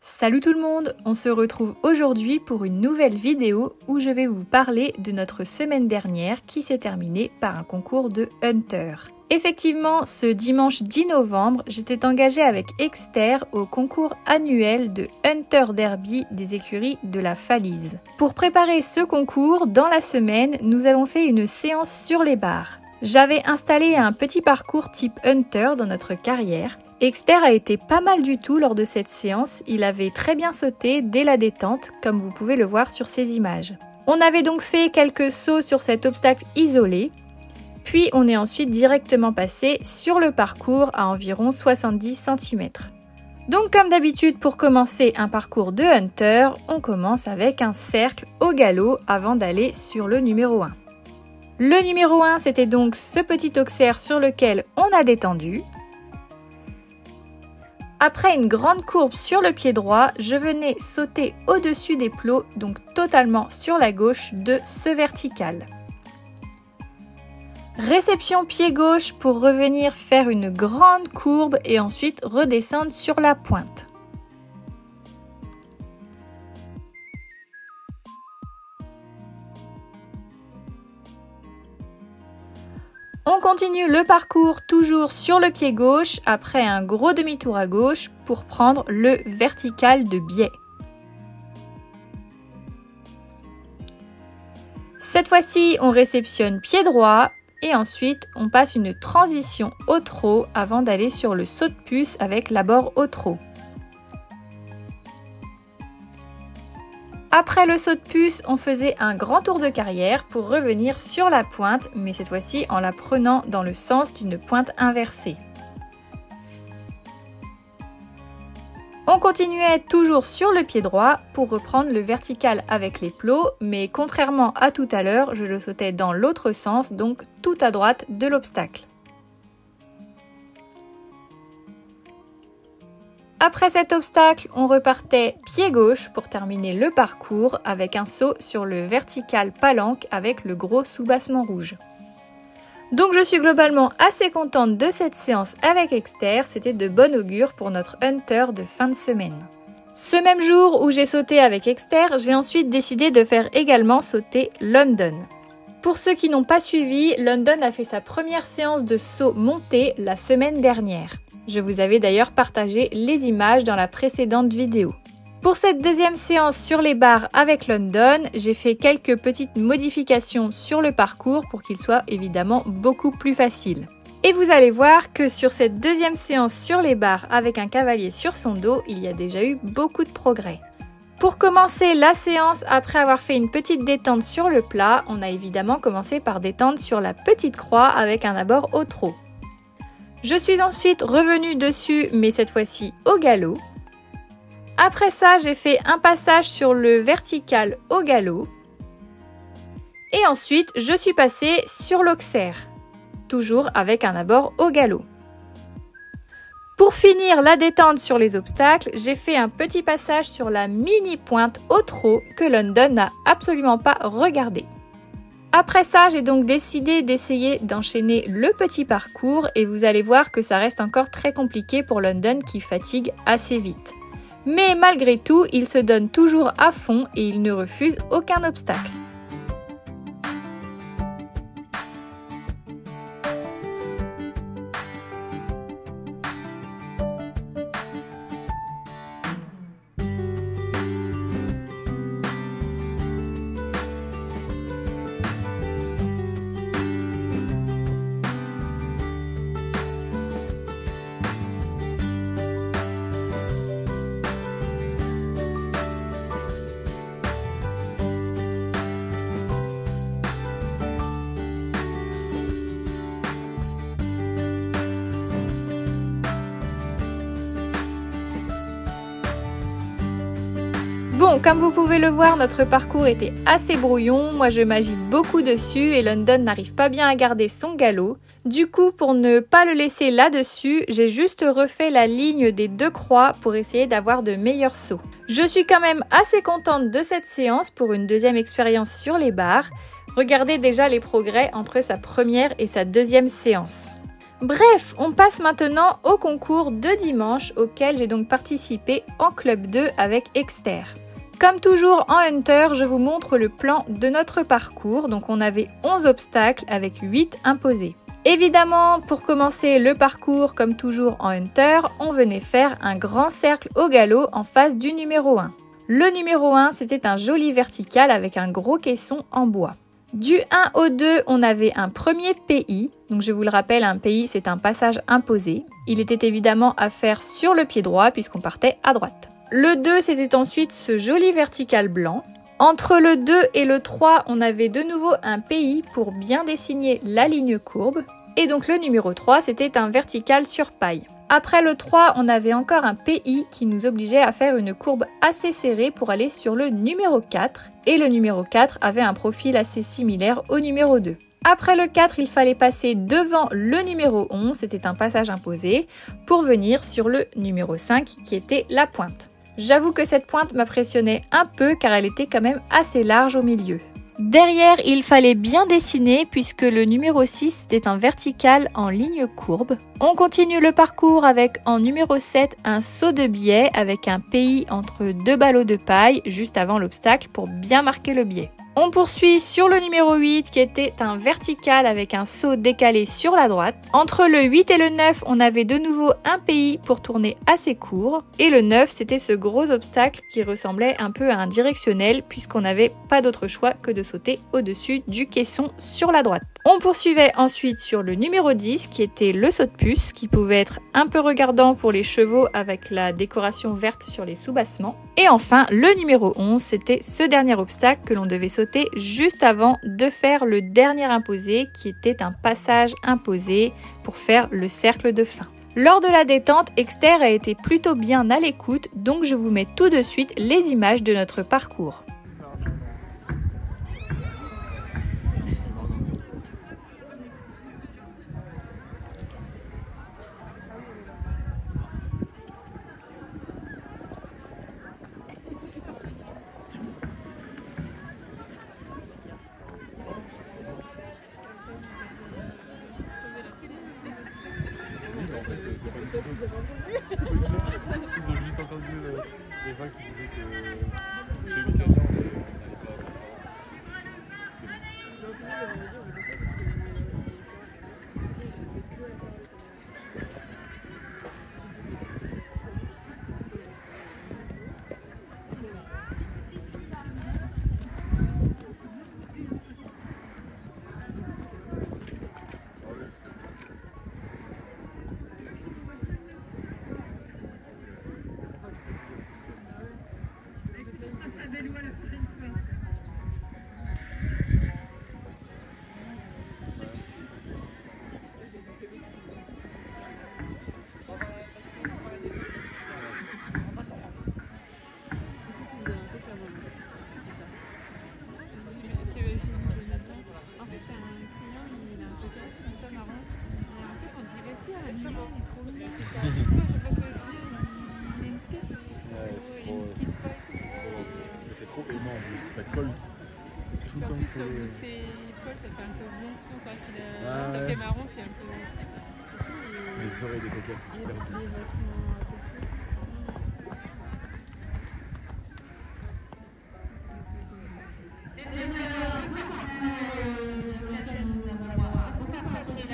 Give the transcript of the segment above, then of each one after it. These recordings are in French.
Salut tout le monde, on se retrouve aujourd'hui pour une nouvelle vidéo où je vais vous parler de notre semaine dernière qui s'est terminée par un concours de Hunter. Effectivement, ce dimanche 10 novembre, j'étais engagée avec Exter au concours annuel de Hunter Derby des écuries de la Falise. Pour préparer ce concours, dans la semaine, nous avons fait une séance sur les barres. J'avais installé un petit parcours type Hunter dans notre carrière. Exter a été pas mal du tout lors de cette séance, il avait très bien sauté dès la détente, comme vous pouvez le voir sur ces images. On avait donc fait quelques sauts sur cet obstacle isolé, puis on est ensuite directement passé sur le parcours à environ 70 cm. Donc comme d'habitude pour commencer un parcours de Hunter, on commence avec un cercle au galop avant d'aller sur le numéro 1. Le numéro 1, c'était donc ce petit auxerre sur lequel on a détendu. Après une grande courbe sur le pied droit, je venais sauter au-dessus des plots, donc totalement sur la gauche de ce vertical. Réception pied gauche pour revenir faire une grande courbe et ensuite redescendre sur la pointe. On continue le parcours toujours sur le pied gauche après un gros demi-tour à gauche pour prendre le vertical de biais. Cette fois-ci, on réceptionne pied droit et ensuite on passe une transition au trot avant d'aller sur le saut de puce avec l'abord au trot. Après le saut de puce, on faisait un grand tour de carrière pour revenir sur la pointe, mais cette fois-ci en la prenant dans le sens d'une pointe inversée. On continuait toujours sur le pied droit pour reprendre le vertical avec les plots, mais contrairement à tout à l'heure, je le sautais dans l'autre sens, donc tout à droite de l'obstacle. Après cet obstacle, on repartait pied gauche pour terminer le parcours avec un saut sur le vertical palanque avec le gros soubassement rouge. Donc je suis globalement assez contente de cette séance avec Exter, c'était de bon augure pour notre Hunter de fin de semaine. Ce même jour où j'ai sauté avec Exter, j'ai ensuite décidé de faire également sauter London. Pour ceux qui n'ont pas suivi, London a fait sa première séance de saut monté la semaine dernière. Je vous avais d'ailleurs partagé les images dans la précédente vidéo. Pour cette deuxième séance sur les barres avec London, j'ai fait quelques petites modifications sur le parcours pour qu'il soit évidemment beaucoup plus facile. Et vous allez voir que sur cette deuxième séance sur les barres avec un cavalier sur son dos, il y a déjà eu beaucoup de progrès. Pour commencer la séance, après avoir fait une petite détente sur le plat, on a évidemment commencé par détendre sur la petite croix avec un abord au trot. Je suis ensuite revenue dessus, mais cette fois-ci au galop. Après ça, j'ai fait un passage sur le vertical au galop. Et ensuite, je suis passée sur l'auxerre, toujours avec un abord au galop. Pour finir la détente sur les obstacles, j'ai fait un petit passage sur la mini pointe au trot que London n'a absolument pas regardé. Après ça, j'ai donc décidé d'essayer d'enchaîner le petit parcours et vous allez voir que ça reste encore très compliqué pour London qui fatigue assez vite. Mais malgré tout, il se donne toujours à fond et il ne refuse aucun obstacle. Bon, comme vous pouvez le voir, notre parcours était assez brouillon, moi je m'agite beaucoup dessus et London n'arrive pas bien à garder son galop. Du coup, pour ne pas le laisser là-dessus, j'ai juste refait la ligne des deux croix pour essayer d'avoir de meilleurs sauts. Je suis quand même assez contente de cette séance pour une deuxième expérience sur les barres. Regardez déjà les progrès entre sa première et sa deuxième séance. Bref, on passe maintenant au concours de dimanche auquel j'ai donc participé en club 2 avec Exter. Comme toujours en Hunter, je vous montre le plan de notre parcours. Donc on avait 11 obstacles avec 8 imposés. Évidemment, pour commencer le parcours, comme toujours en Hunter, on venait faire un grand cercle au galop en face du numéro 1. Le numéro 1, c'était un joli vertical avec un gros caisson en bois. Du 1 au 2, on avait un premier PI. Donc je vous le rappelle, un PI, c'est un passage imposé. Il était évidemment à faire sur le pied droit puisqu'on partait à droite. Le 2, c'était ensuite ce joli vertical blanc. Entre le 2 et le 3, on avait de nouveau un PI pour bien dessiner la ligne courbe. Et donc le numéro 3, c'était un vertical sur paille. Après le 3, on avait encore un PI qui nous obligeait à faire une courbe assez serrée pour aller sur le numéro 4. Et le numéro 4 avait un profil assez similaire au numéro 2. Après le 4, il fallait passer devant le numéro 11, c'était un passage imposé, pour venir sur le numéro 5 qui était la pointe. J'avoue que cette pointe m'impressionnait un peu car elle était quand même assez large au milieu. Derrière, il fallait bien dessiner puisque le numéro 6 était un vertical en ligne courbe. On continue le parcours avec en numéro 7 un saut de biais avec un PI entre deux ballots de paille juste avant l'obstacle pour bien marquer le biais. On poursuit sur le numéro 8 qui était un vertical avec un saut décalé sur la droite. Entre le 8 et le 9, on avait de nouveau un PI pour tourner assez court. Et le 9, c'était ce gros obstacle qui ressemblait un peu à un directionnel puisqu'on n'avait pas d'autre choix que de sauter au-dessus du caisson sur la droite. On poursuivait ensuite sur le numéro 10 qui était le saut de puce qui pouvait être un peu regardant pour les chevaux avec la décoration verte sur les soubassements. Et enfin, le numéro 11, c'était ce dernier obstacle que l'on devait sauter juste avant de faire le dernier imposé qui était un passage imposé pour faire le cercle de fin. Lors de la détente, Exter a été plutôt bien à l'écoute, donc je vous mets tout de suite les images de notre parcours. Ils ont juste entendu les gens qui disaient que chez Lucas, on n'allait c'est trop énorme, ça colle tout le temps. Sur ses épaules, ça fait un peu bon, ça fait marron, puis un peu. Les oreilles des coquettes, c'est super doux.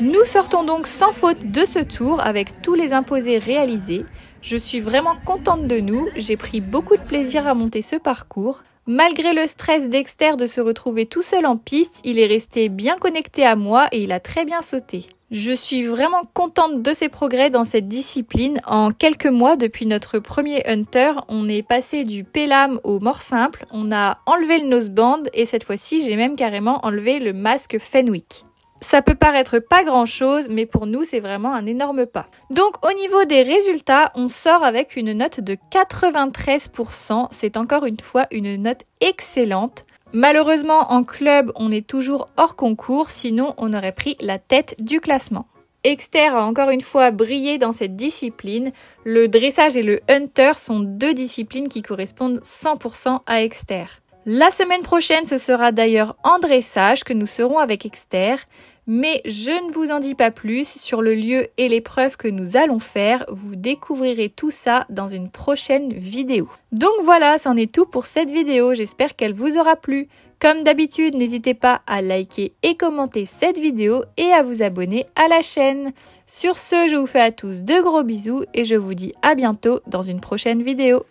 Nous sortons donc sans faute de ce tour avec tous les imposés réalisés. Je suis vraiment contente de nous, j'ai pris beaucoup de plaisir à monter ce parcours. Malgré le stress d'Exter de se retrouver tout seul en piste, il est resté bien connecté à moi et il a très bien sauté. Je suis vraiment contente de ses progrès dans cette discipline. En quelques mois, depuis notre premier Hunter, on est passé du P-lame au mort simple, on a enlevé le noseband et cette fois-ci, j'ai même carrément enlevé le masque Fenwick. Ça peut paraître pas grand chose, mais pour nous, c'est vraiment un énorme pas. Donc, au niveau des résultats, on sort avec une note de 93%. C'est encore une fois une note excellente. Malheureusement, en club, on est toujours hors concours, sinon on aurait pris la tête du classement. Exter a encore une fois brillé dans cette discipline. Le dressage et le hunter sont deux disciplines qui correspondent 100% à Exter. La semaine prochaine, ce sera d'ailleurs en dressage que nous serons avec Exter, mais je ne vous en dis pas plus sur le lieu et l'épreuve que nous allons faire. Vous découvrirez tout ça dans une prochaine vidéo. Donc voilà, c'en est tout pour cette vidéo. J'espère qu'elle vous aura plu. Comme d'habitude, n'hésitez pas à liker et commenter cette vidéo et à vous abonner à la chaîne. Sur ce, je vous fais à tous de gros bisous et je vous dis à bientôt dans une prochaine vidéo.